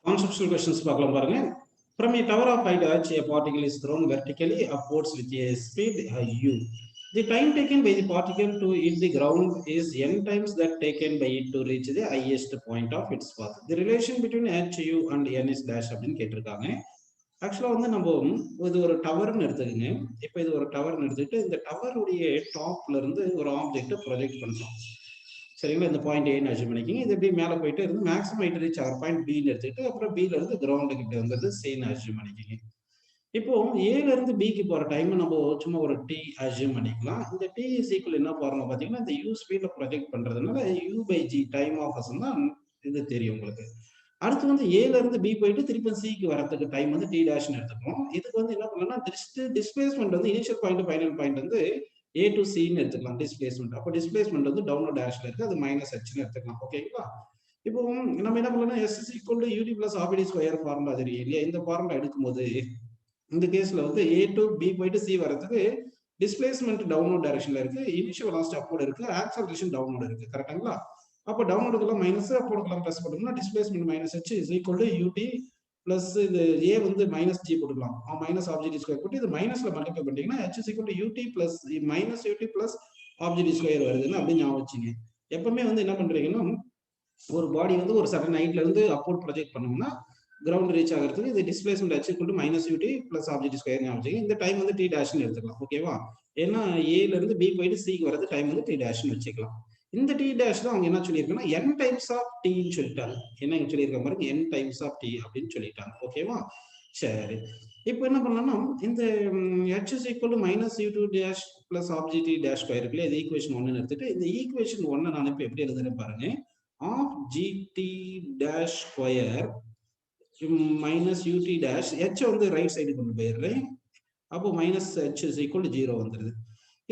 Conceptual questions பார்க்கலாம் பாருங்க. From a tower of height h, a particle is thrown vertically upwards with a speed u. The time taken by the particle to hit the ground is n times that taken by it to reach the highest point of its path. The relation between h, u and n is dash அப்படின்னு கேட்டிருக்காங்க. ஆக்சுவலா வந்து நம்ம இது ஒரு டவர்னு எடுத்துக்கங்க. இப்போ இது ஒரு டவர்னு எடுத்துக்கிட்டு இந்த டவருடைய டாப்ல இருந்து ஒரு ஆப்ஜெக்ட் ப்ரொஜெக்ட் பண்றோம். சரிங்களா? இந்த பாயிண்ட் ஏன்னு அச்சீவ் பண்ணிக்கிங்க. இது எப்படி மேலே போயிட்டு இருந்து மேக்ஸிமம் ஹைட் ரீச் ஆகிற பாயிண்ட் பின்னு எடுத்துக்கிட்டு அப்புறம் பில இருந்து கிரவுண்டு கிட்ட வந்துட்டு சேன்னு அச்சீவ் பண்ணிக்கிங்க. இப்போ ஏல இருந்து பிக்கு போற டைம் நம்ம சும்மா ஒரு டி அச்சீவ் பண்ணிக்கலாம். இந்த டி இஸ் ஈக்குவல் என்ன பாருங்க பாத்தீங்கன்னா இந்த யூ ஸ்பீட்ல ப்ரொஜெக்ட் பண்றதுனால u by g time of அஸ் தான் இது தெரியும் உங்களுக்கு. அடுத்து வந்து ஏல இருந்து பி போயிட்டு திருப்பி சிக்கு வரதுக்கு டைம் வந்து டி டேஷ்னு எடுத்துக்கணும். இதுக்கு வந்து என்ன பண்ணலாம் டிஸ்பிளேஸ்மெண்ட் வந்து இனிஷியல் பாயிண்ட் ஃபைனல் பாயிண்ட் வந்து ஏ டு சின்னு எடுத்துக்கலாம் டிஸ்பிளேஸ்மெண்ட். அப்போ டிஸ்பிளேஸ்மெண்ட் வந்து டவுன்லோட் டேஷ்ல இருக்கு, அது மைனஸ் ஹெச்னு எடுத்துக்கலாம். ஓகேங்களா? இப்போ நம்ம என்ன பண்ணலாம், s is equal to u t plus ஆர்பிடி ஸ்கொயர் ஃபார்முலா தெரியும் இல்லையா? இந்த ஃபார்முலா எடுக்கும்போது இந்த கேஸ்ல வந்து ஏ டு பி போயிட்டு சி வரதுக்கு டிஸ்பிளேஸ்மெண்ட் டவுன்லோட் டைரக்ஷன்ல இருக்கு, இனிஷியல் வெலாசிட்டி அப்வர்ட் இருக்கு, ஆக்சலரேஷன் டவுன்லோட் இருக்கு. கரெக்ட்டுங்களா? அப்போ டவுன்லோடுக்குலாம் மைனஸ், அப்வர்டுக்குலாம் பிளஸ் போட்டோம்னா displacement minus h is equal to u t plus இது ஏ வந்து மைனஸ் ஜி போட்டுக்கலாம். மைனஸ் ஆப்ஜெக்ட் ஸ்கொயர் போட்டு இது மைனஸ்ல மல்டிப்ளை பண்ணிட்டீங்கன்னா h is equal to u t plus minus u t plus half g t square வருதுன்னு அப்படி ஞாபகம் வச்சுங்க. எப்பவுமே வந்து என்ன பண்றீங்கன்னா ஒரு பாடி வந்து ஒரு சடன் ஹைட்ல இருந்து அப்வர்ட் ப்ரொஜெக்ட் பண்ணோம்னா கிரவுண்ட் ரீச் ஆகிறதுக்கு இது displacement h equal to minus u t plus half g t square ஞாபகம் வச்சுங்க. இந்த டைம் வந்து டி டேஷ்னு எடுத்துக்கலாம். ஓகேவா? ஏன்னா ஏல இருந்து பி போயிட்டு சிக்கு வரது டைம் வந்து டி டேஷ்னு வச்சுக்கலாம். இந்த டி டேஷ் தான் அவங்க என்ன சொல்லியிருக்காங்கன்னா n டைம்ஸ் ஆஃப் டின்னு சொல்லிட்டாங்க. என்ன சொல்லியிருக்க பாருங்க, n டைம்ஸ் ஆஃப் டி அப்படின்னு சொல்லிட்டாங்க. ஓகேவா? சரி, இப்போ என்ன பண்ணலாம்னா இந்த h is equal to minus u2 dash plus object dash square இருக்குல்ல, இது ஈக்குவேஷன் 1 எடுத்துட்டு இந்த ஈக்குவேஷன் 1 நான் இப்போ எப்படி எழுதுறேன் பாருங்க. Of gt dash square minus ut dash h வந்து ரைட் சைடு கொண்டு போயிடுறேன். அப்போ minus h is equal to 0 வந்துருது.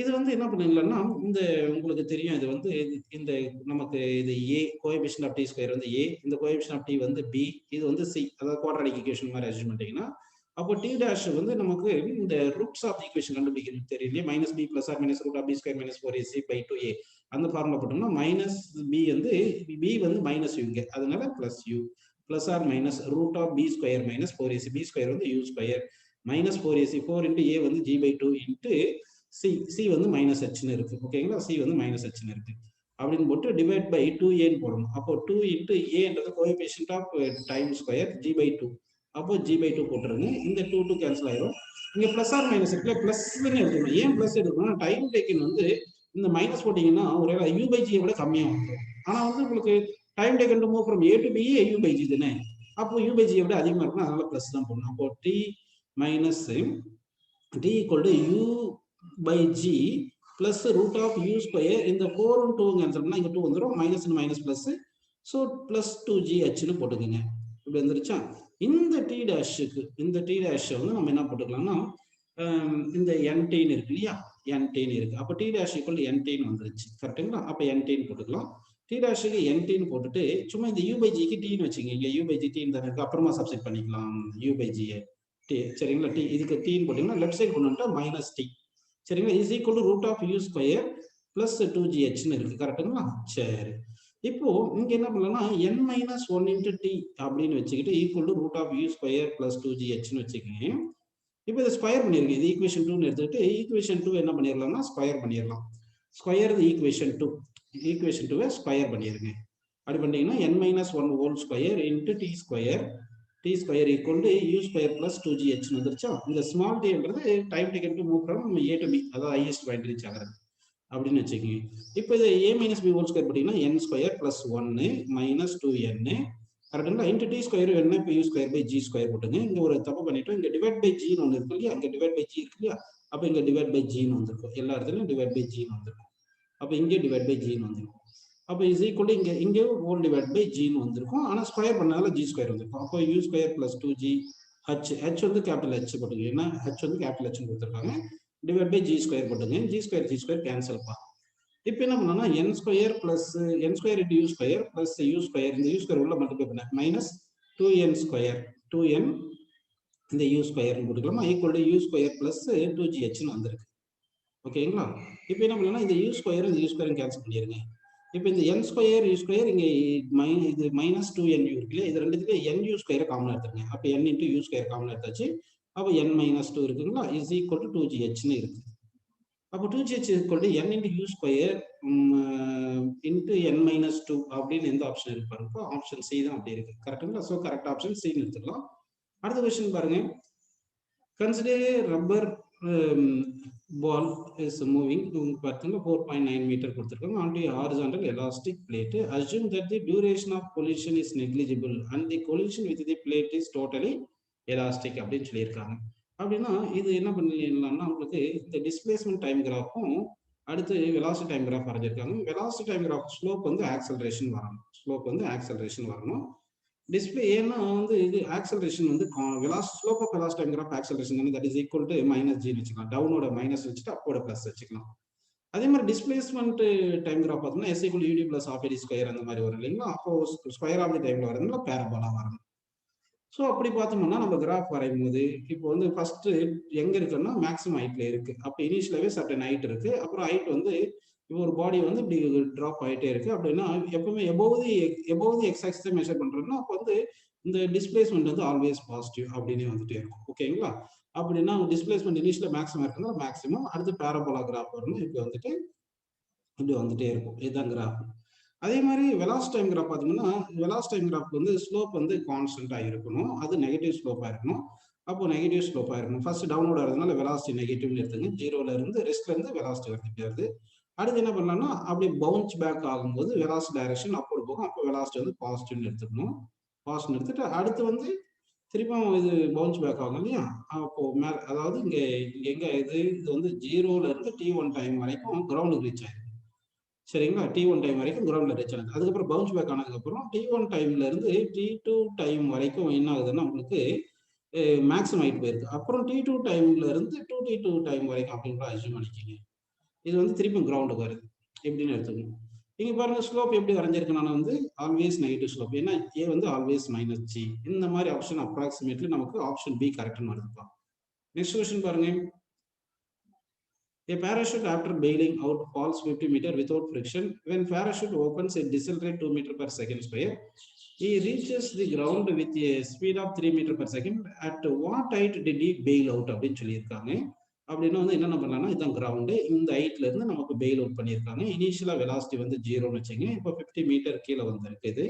இது வந்து என்ன பண்ணீங்களா, இந்த உங்களுக்கு தெரியும் இது வந்து இந்த நமக்கு இது ஏ கோஎஃபிஷியன்ட் ஆஃப் டி ஸ்கொயர் வந்து ஏ, இந்த கோஎஃபிஷியன்ட் ஆஃப் டி வந்து பி, இது வந்து சி, அதாவது குவாட்ராட்டிக் ஈக்குவேஷன் மாதிரி அட்ஜஸ்ட் பண்ணிட்டீங்கன்னா அப்போ டி டேஷ் வந்து நமக்கு இந்த ரூட்ஸ் ஆஃப் ஈக்குவேஷன் கண்டுபிடிக்கிறது தெரியலையே, minus b plus r minus root of b square minus 4ac by 2a அந்த ஃபார்முலா போட்டோம்னா மைனஸ் பி வந்து பி வந்து மைனஸ் யூங்க, அதனால plus u plus r minus root of b square minus 4ac, b square வந்து u square minus 4ac 4 into a வந்து g by 2 into c வந்து minus ஹெச்னு இருக்கு. ஓகேங்களா? சி வந்து மைனஸ் ஹெச்னு இருக்கு அப்படின்னு போட்டு டிவைட் பை 2ஏன்னு போடணும். அப்போ 2 இன்ட்டு ஏன்றது coefficient of time square g by 2, அப்போ ஜி பை 2 போட்டுருங்க. இந்த 2 கேன்சல் ஆயிரும். இங்க பிளஸ் ஆர் மைனஸ் இருக்குல்ல, பிளஸ்ன்னு எடுத்துக்கணும். ஏன் பிளஸ் எடுக்கணும், டைம் டேக்கன் வந்து இந்த மைனஸ் போட்டீங்கன்னா ஒரு யூ பை ஜியை விட கம்மியாக வந்துடும். ஆனா வந்து உங்களுக்கு time taken to move from A to B u by g தானே, அப்போ யூ பை ஜியை விட அதிகமாக இருக்கும், அதனால பிளஸ் தான் போடணும். அப்போ t minus t equal to u by g plus root of u square இந்த 4 2 கேன்சல்னா இங்க 2 வந்துரும், minus minus plus, so plus 2gh னு போட்டுக்கங்க. இப்படி வந்துருச்சா? இந்த t டேஷ்க்கு இந்த t டேஷ் வந்து நம்ம என்ன போட்டுக்கலாம்னா இந்த nt னு இருக்கு இல்லையா, nt னு இருக்கு. அப்ப t டேஷ் ஈக்குவல் nt னு வந்துருச்சு. கரெக்ட்டுங்களா? அப்ப nt னு போட்டுக்கலாம். t டேஷ்க்கு nt னு போட்டுட்டு சும்மா இந்த u by g க்கு t னு வெச்சீங்க. இங்க u by g t னு இருக்கு, அப்புறமா சப்ஸ்டிட் பண்ணிக்கலாம் u by g t. சரிங்களா? t இதுக்கு t னு போட்டீங்கன்னா லெஃப்ட் சைடு கொண்டு வந்துட்டா மைனஸ் t. சரிங்களா? Is equal to root of u square plus 2gh னு இருக்கு. கரெக்ட்டுங்களா? சரி, இப்போ இங்க என்ன பண்ணலாம்னா n மைனஸ் 1 இன்ட்டு டி அப்படின்னு வச்சுக்கிட்டு equal to root of u square plus 2gh னு வச்சுக்கோங்க. இப்போ இதை ஸ்கொயர் பண்ணிருங்க. இது ஈக்குவேஷன் 2 எடுத்துக்கிட்டு ஈக்குவேஷன் 2 என்ன பண்ணிடலாம்னா ஸ்கொயர் பண்ணிடலாம். ஸ்கொயர் ஈக்குவேஷன் 2, ஈக்குவேஷன் 2 ஸ்கொயர் பண்ணிருங்க. அப்படி பண்ணிட்டீங்கன்னா n minus 1 whole square into t square, t square equal to u square plus 2gh வந்துருச்சா? இந்த ஸ்மால் tன்றது time taken to move from a to b, அதாவது ஹையஸ்ட் பாயிண்ட் ரீச் ஆகிறது அப்படின்னு வச்சுக்கோங்க. இப்போ இது a minus b whole square போட்டீங்கன்னா n square plus 1 minus 2n, கரெக்டுங்களா? இன்ட்டு டி ஸ்கொயர் என்ன, இப்போ u square by g square போட்டுங்க. இங்க ஒரு தப்பு பண்ணிட்டோம், இங்க டிவைட் பை g ஒன்று இருக்கு இல்லையா, இங்க டிவைட் பை g இருக்கு இல்லையா, அப்போ இங்க டிவைட் பை g வந்திருக்கும். எல்லா இடத்துலையும் டிவைட் பை g வந்திருக்கும். அப்போ இங்கே டிவைட் பை g வந்திருக்கும். அப்போ இஸ் ஈக்குவல் டு இங்கே ஹோல் டிவைட் பை g னு வந்திருக்கும். ஆனால் ஸ்கொயர் பண்ணால g ஸ்கொயர் வந்திருக்கும். அப்போ u square plus 2g h வந்து கேபிட்டல் h போட்டுங்க, ஏன்னா h வந்து கேபிட்டல் h கொடுத்துருக்காங்க. டிவைட் பை g ஸ்கொயர் போட்டுங்க. g ஸ்கொயர் கேன்சல் பா. இப்போ என்ன பண்ணோம்னா n square plus n square into u square plus u square, இந்த u ஸ்கொயர் உள்ள மல்டிப்ளை பண்ண மைனஸ் 2n ஸ்கொயர் 2n இந்த u ஸ்கொயர் போட்டுக்கலாமா, equal to u square plus 2gh னு வந்திருக்கு. ஓகேங்களா? இப்போ என்ன பண்ணலாம், இந்த u ஸ்கொயர் இந்த u ஸ்கொயர் கேன்சல் பண்ணிடுங்க. இப்போ இந்த n ஸ்கொயர் u ஸ்கொயர் இங்கே இது மைனஸ் 2nu இருக்கு இல்லையா, இது ரெண்டுத்துலேயே nu ஸ்கொயரை காமன் எடுத்துருங்க. அப்போ n into u square common எடுத்தாச்சு. அப்போ n மைனஸ் 2 இருக்குங்களா, இஸ் ஈக்குவல் டு 2gh இருக்கு. அப்போ 2gh equal to n into u square into n minus 2 அப்படின்னு எந்த ஆப்ஷன் இருக்கு பாருங்க. ஆப்ஷன் சி தான் அப்படி இருக்கு. கரெக்டுங்களா? ஸோ கரெக்ட் ஆப்ஷன் சின்னு எடுத்துக்கலாம். அடுத்த கொஸ்டின் பாருங்க. Consider rubber ball is moving பார்த்தீங்கன்னா 4.9 மீட்டர் கொடுத்துருக்காங்க onto a horizontal elastic plate. Assume that the duration of collision is negligible and the collision with the plate is totally elastic அப்படின்னு சொல்லியிருக்காங்க. அப்படின்னா இது என்ன பண்ணிடலாம்னா, உங்களுக்கு இந்த டிஸ்பிளேஸ்மெண்ட் டைம் கிராஃபும் அடுத்து வெலாசிட்டி டைம் கிராஃப் வரைஞ்சிருக்காங்க. வெலாசிட்டி டைம் கிராஃப் ஸ்லோப் வந்து ஆக்சலரேஷன் வரணும். டிஸ்பிளே ஏன்னா வந்து இது ஆக்சலரேஷன் வந்து slope of velocity time graph acceleration வந்து that is equal to minus g வச்சுக்கலாம். டவுனோட மைனஸ் வச்சுட்டு அப்போட பிளஸ் வச்சுக்கலாம். அதே மாதிரி டிஸ்பிளேஸ்மெண்ட் டைம் கிராஃப் பார்த்தோம்னா s equal u t plus half t square அந்த மாதிரி வரும் இல்லைங்களா. அப்போ ஸ்கொயர் ஆஃப் தி டைம்ல வரதுனால பேரபோலா வரணும். ஸோ அப்படி பார்த்தோம்னா நம்ம கிராஃப் வரையும் போது இப்போ வந்து ஃபர்ஸ்ட் எங்க இருக்குன்னா மேக்ஸிமம் ஹைட்ல இருக்கு. அப்போ இனிஷியலாவே சர்டன் ஹைட் இருக்கு. அப்புறம் ஹைட் வந்து இப்போ ஒரு பாடி வந்து இப்படி ட்ராப் ஆகிட்டே இருக்கு. அப்படின்னா எப்பவுமே எபோவ் தி எக்ஸ் ஆக்சிஸை மெஷர் பண்றோம்னா அப்போ வந்து இந்த டிஸ்பிளேஸ்மெண்ட் வந்து ஆல்வேஸ் பாசிட்டிவ் அப்படின்னு வந்துட்டே இருக்கும். ஓகேங்களா? அப்படின்னா டிஸ்பிளேஸ்மெண்ட் இனிஷியல மேக்ஸிமம் இருக்குன்னா மேக்ஸிமம் அடுத்து பேரபோலா கிராஃப் வரணும். இப்படி வந்துட்டே இருக்கும். இதுதான் கிராஃப். அதே மாதிரி வெலாசிட்டி டைம் கிராஃப் பார்த்தீங்கன்னா வெலாசிட்டி டைம் கிராஃப் வந்து ஸ்லோப் வந்து கான்ஸ்டன்டா இருக்கணும். அது நெகட்டிவ் ஸ்லோப்பா இருக்கணும். அப்போ நெகட்டிவ் ஸ்லோப்பா இருக்கணும். ஃபர்ஸ்ட் டவுனோட வரதுனால வெலாசிட்டி நெகட்டிவ்னு எடுத்துங்க. ஜீரோல இருந்து ரெஸ்ட்ல இருந்து வெலாசிட்டி வந்துட்டே வருது. அடுத்து என்ன பண்ணலாம்னா அப்படி பவுன்ஸ் பேக் ஆகும்போது வெலாசிட்டி டைரக்ஷன் அப்போடு போகும். அப்போ வெலாசிட்டி வந்து பாசிட்டிவ்னு எடுத்துக்கணும். பாசிட்டிவ் எடுத்துட்டு அடுத்து வந்து திரும்ப இது பவுன்ஸ் பேக் ஆகும் இல்லையா. அப்போ அதாவது இங்க எங்க இது வந்து ஜீரோல இருந்து t1 டைம் வரைக்கும் கிரவுண்டுக்கு ரீச் ஆயிருக்கு. சரிங்களா? t1 டைம் வரைக்கும் கிரவுண்ட்ல ரீச் ஆகுது. அதுக்கப்புறம் பவுன்ஸ் பேக் ஆனதுக்கு அப்புறம் t1 டைம்ல இருந்து t2 டைம் வரைக்கும் என்ன ஆகுதுன்னா உங்களுக்கு மேக்ஸிமம் ஹைட் போயிருக்கு. அப்புறம் t2 டைம்ல இருந்து 2t2 டைம் வரைக்கும் அப்படின்ற அஸ்யூம் பண்ணிக்கிங்க. இது வந்து திருப்பி கிரவுண்டுக்கு வருது. எப்படின்னு எடுத்துக்கணும். இங்க பாருங்க ஸ்லோப் எப்படி வரைஞ்சிருக்கேன் வந்து ஆல்வேஸ் நெகட்டிவ் ஸ்லோப். ஏன்னா ஏ வந்து ஆல்வேஸ் மைனஸ் ஜி. இந்த மாதிரி ஆப்ஷன் அப்ராக்சிமேட்லி நமக்கு ஆப்ஷன் பி கரெக்ட்னு வருதுப்பா. நெக்ஸ்ட் கொஸ்டின் பாருங்க. A parachute after bailing out falls 50 meter without friction. When parachute opens, it decelerates 2 meter per second square. He reaches the ground with a speed of 3 meter per second. At what height did he bail out அப்படின்னு சொல்லியிருக்காங்க. அப்படின்னா வந்து என்னென்ன பண்ணலாம்னா இதுதான் ground. இந்த ஹைட்ல இருந்து நமக்கு பெயில் அவுட் பண்ணியிருக்காங்க. இனிஷியலா வெலாசிட்டி வந்து 0ன்னு வச்சுங்க. இப்போ 50 மீட்டர் கீழே வந்திருக்கு.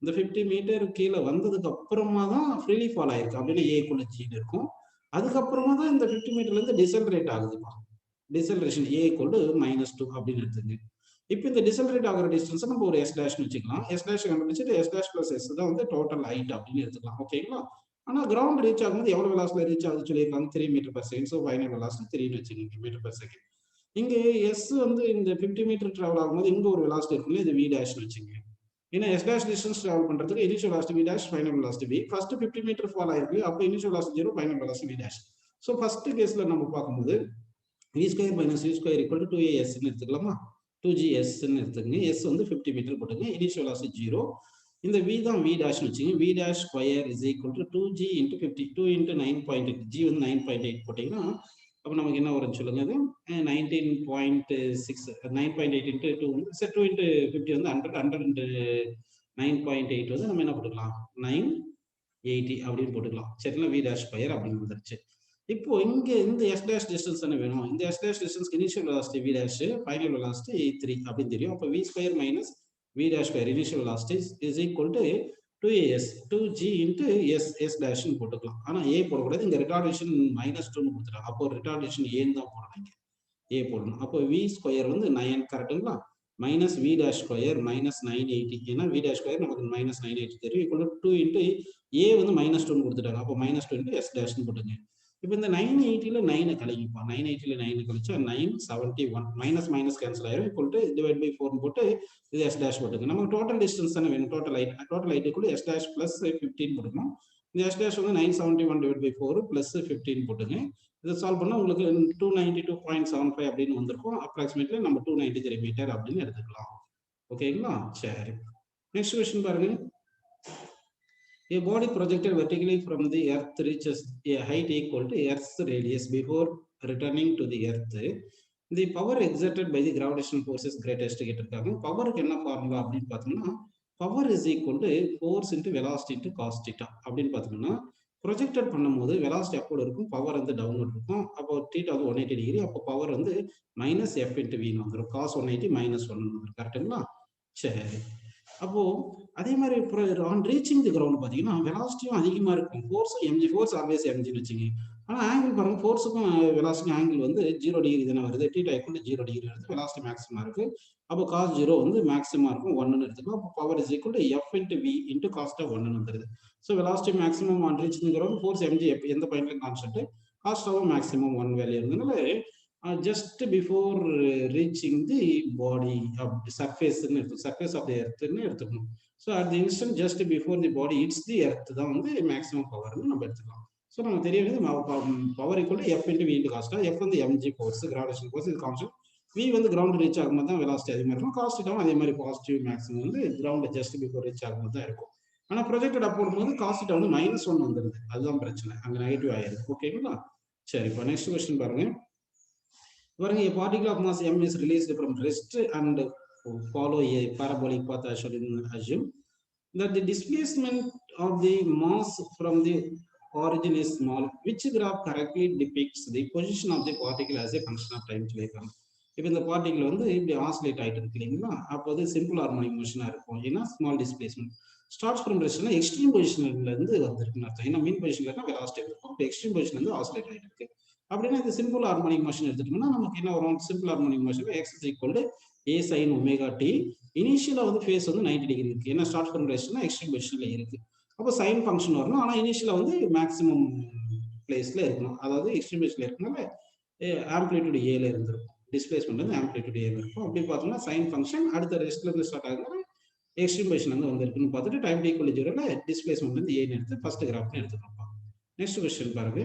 இந்த 50 மீட்டர் கீழே வந்ததுக்கு அப்புறமா தான் ஃப்ரீலி ஃபால் ஆயிருக்கு. அப்படின்னா ஏக்குள்ள ஜீன் இருக்கும். அதுக்கப்புறமா தான் இந்த 50 மீட்டர்ல இருந்து டிசல்ரேட் ஆகுதுப்பா. டிசல்ரேஷன் ஏ ஈக்குவல் டு -2 அப்படின்னு எடுத்துங்க. இப்போ இந்த டிசல்ரேட் ஆகிற டிஸ்டன்ஸ் நம்ம ஒரு எஸ் டேஷ்னு வச்சுக்கலாம். எஸ் டேஷ் கண்டுபிடிச்சிட்டு எஸ் டேஷ் பிளஸ் எஸ் தான் வந்து டோட்டல் ஹைட் அப்படின்னு எடுத்துக்கலாம். ஓகேங்களா? ஆனா கிரவுண்ட் ரீச் ஆகும்போது எவ்வளவு வெலாசிட்டில ரீச் ஆகுது சொல்லியிருக்காங்க 3 meter per second. So final velocity 3ன்னு வச்சுக்கோங்க மீட்டர் பர் செகண்ட். இங்க எஸ் வந்து இந்த 50 மீட்டர் டிராவல் ஆகும்போது இங்க ஒரு வெலாசிட்டி இருக்குல்ல, இது வி டேஷ்னு வச்சுங்க. ஏன்னா எஸ் டேஷ் டிஸ்டன்ஸ் டிராவல் பண்றதுக்கு initial velocity v dash, final velocity v. First 50 metre fall ஆயிருக்கு. அப்போ initial velocity 0, final velocity v dash. So first கேஸ்ல நம்ம பார்க்கும்போது v square minus u square equal to 2as எடுத்துக்கலாமா. 2gs எடுத்துக்கங்க. S வந்து 50 metre போட்டுங்க. Initial velocity 0. இந்த v தான் v டேஷ்னு வச்சுங்க. v dash square is equal to 2g into 50. 2 into 9.8. g வந்து 9.8 போட்டிங்கன்னா அப்போ நமக்கு என்ன வரும்னு சொல்லுங்க. அது 19.6 9.8 இன்ட்டு 2 வந்து சரி 2 இன்ட்டு 50 வந்து 100 இன்ட்டு 9.8 வந்து நம்ம என்ன போட்டுக்கலாம் 980 அப்படின்னு போட்டுக்கலாம். சரிங்களா? v டேஷ் ஸ்கொயர் அப்படின்னு வந்துருச்சு. இப்போ இங்க இந்த எஸ் டேஷ் டிஸ்டன்ஸ் தானே வேணும். இந்த s dash distance initial velocity v dash, final velocity 3 அப்படின்னு தெரியும். அப்போ v square minus v dash square initial velocity is equal to 2as 2g into s டேஷ்னு போட்டுக்கலாம். ஆனா ஏ போடக்கூடாது. இங்க ரிட்டார்டேஷன் -2ன்னு கொடுத்துட்டாங்க. அப்போ ரிட்டார்டேஷன் ஏன்னு தான் போடணும். ஏ போடணும். அப்போ வி ஸ்கொயர் வந்து 9 கரெக்டுங்களா. Minus v dash square minus 980. ஏன்னா வி டேஷ் ஸ்கொயர் நமக்கு மைனஸ் 980 தெரியும். ஈக்குவல் டு 2 இன்ட்டு ஏ வந்து -2ன்னு கொடுத்துட்டாங்க. அப்போ -2 இன்ட்டு எஸ் டேஷ்னு போட்டுங்க. இப்போ இந்த 980ல 9 கழிப்பா. 980ல 9 கழிச்சா 971. மைனஸ் மைனஸ் கேன்சல் ஆயிரும். ஈக்குவல் டு டிவைட் பை 4 போட்டு இது எஸ் டேஷ் போட்டுங்க. நமக்கு டோட்டல் டிஸ்டன்ஸ் தானே வேணும். டோட்டல் ஹைட் கூட எஸ் டேஷ் பிளஸ் 15 போட்டுக்கணும். இந்த எஸ் டேஷ் வந்து 971 டிவைட் பை 4 பிளஸ் 15 போட்டுங்க. இதை சால்வ் பண்ணா உங்களுக்கு 292.75 அப்படின்னு வந்திருக்கும். அப்ராக்சிமேட்லி நம்ம 293 மீட்டர் அப்படின்னு எடுத்துக்கலாம். ஓகேங்களா? சரி, நெக்ஸ்ட் கொஸ்டின் பாருங்க. A body projected vertically from the earth reaches a height equal to earth's radius before returning to the earth. The power exerted by the gravitational force is greatest கேட்டிருக்காங்க. பவருக்கு என்ன formula அப்படின்னு பார்த்தோம்னா, power is equal to force into velocity into cos theta அப்படின்னு பார்த்தோம்னா, projected பண்ணும்போது velocity அப்போடு இருக்கும், power வந்து டவுன்வர்ட் இருக்கும். அப்போ தீட்டா வந்து 180 டிகிரி, அப்போ பவர் வந்து மைனஸ் எஃப் இன்ட்டு வின்னு வந்துடும். காஸ் 180 மைனஸ் 1 வந்துடும். கரெக்டுங்களா? சரி. அப்போ அதே மாதிரி ஆன் ரீச்சிங் தி கிரவுண்ட் பார்த்தீங்கன்னா வெலாசிட்டியும் அதிகமாக இருக்கும், ஃபோர்ஸும் எம்ஜி, ஃபோர்ஸ் ஆல்வேஸ் எம்ஜின்னு வச்சுங்க. ஆனால் ஆங்கிள் பாருங்க, ஃபோர்ஸுக்கும் வெலாசிட்டி ஆங்கிள் வந்து 0 டிகிரி தானே வருது, தீட்டா ஈக்குவல் 0 டிகிரி வருது, வெலாசிட்டி மேக்ஸிமா இருக்கு. அப்போ காஸ் 0 வந்து மேக்ஸிமா இருக்கும், 1ன்னு எடுத்துக்கலாம். அப்போ power is equal to f into v into cos 1ன்னு வந்துருது. So velocity maximum on reaching ground, force m g எந்த பாயிண்ட்ல கான்ஸ்டன்ட், காஸ்ட் மேக்ஸிமம் 1 வேல்யூ இருந்ததுனால just before reaching the body of the surface of the earth ன்னு எடுத்துக்கணும். So at the instant just before the body hits the earth தான் வந்து maximum பவர்னு நம்ம எடுத்துக்கலாம். So நம்ம தெரியவே power equal to f into v into காஸ்டா, f வந்து எம்ஜி ஃபோர்ஸ், கிராவிடேஷன் ஃபோர்ஸ், இது கான்ஸ்டன்ட். வி வந்து கிரவுண்ட் ரீச் ஆகும்போது தான் வெலாசிட்டி அதிகமாக இருக்கும், காஸ்ட்டும் அதே மாதிரி பாசிட்டிவ் மேக்ஸிமம் வந்து கிரவுண்ட் ஜஸ்ட் பிஃபோர் ரீச் ஆகும்போது தான் இருக்கும். ஆனால் ப்ரொஜெக்டட் அப் போடும்போது காஸ்ட் வந்து -1 வந்துருது, அதுதான் பிரச்சனை, அங்கே நெகட்டிவ் ஆயிருக்கு. ஓகேங்களா? சரி, இப்போ நெக்ஸ்ட் கொஸ்டின் பாருங்க. Wherein a particle of mass m is released from rest and follow a parabolic path, I should assume that the displacement of the mass from the origin is small. Which graph correctly depicts the position of the particle as a function of time? இப்போ இந்த particle வந்து இப்படி oscillate ஆகிட்டு இருக்கு இல்லைங்களா, அப்போ அது simple harmonic மோஷனாக இருக்கும். ஏன்னா ஸ்மால் டிஸ்பிளேஸ்மெண்ட் ஸ்டார்ட்ஸ் ஃப்ரம் ரெஸ்ட்னா எக்ஸ்ட்ரீம் பொசிஷன்ல இருந்து வந்திருக்குன்னு அர்த்தம். ஏன்னா மீன் பொசிஷன்ல வெலாசிட்டி இருக்கும், இப்போ எக்ஸ்ட்ரீம் பொசிஷன்ல இருந்து ஆசிலேட் ஆகிட்டு இருக்கு. அப்படின்னா இது சிம்பிள் ஹார்மோனிக் மோஷன் எடுத்துட்டோம்னா நமக்கு என்ன வரும், simple harmonic motion x is equal to a sine omega t. இனிஷியலா வந்து ஃபேஸ் வந்து 90 டிகிரி இருக்கு, ஏன்னா ஸ்டார்ட் ஃப்ரம் ரெஸ்ட்னா எக்ஸ்ட்ரீம் பொசிஷன்ல இருக்கு. அப்போ சைன் ஃபங்க்ஷன் வரணும், ஆனால் இனிஷியலா வந்து மேக்ஸிமம் பிளேஸ்ல இருக்கணும், அதாவது எக்ஸ்ட்ரீம் பொசிஷன்ல இருக்கனால ஆம்பிளிடியூட் ஏல இருந்திருக்கும், டிஸ்பிளேஸ்மெண்ட் வந்து ஆம்பிளிடியூட் ஏல இருக்கும். அப்படி பார்த்தோம்னா சைன் ஃபங்க்ஷன் அடுத்த ரெஸ்ட்ல இருந்து ஸ்டார்ட் ஆகுது, எக்ஸ்ட்ரீம் பொசிஷன் வந்து வந்திருக்குன்னு பார்த்துட்டு டைம் ஈக்குவல் 0ல டிஸ்பிளேஸ்மெண்ட் வந்து ஏன்னு எடுத்து ஃபர்ஸ்ட் கிராஃப்னு எடுத்துக்கணும். நெக்ஸ்ட் கொஸ்டின் பாருங்க.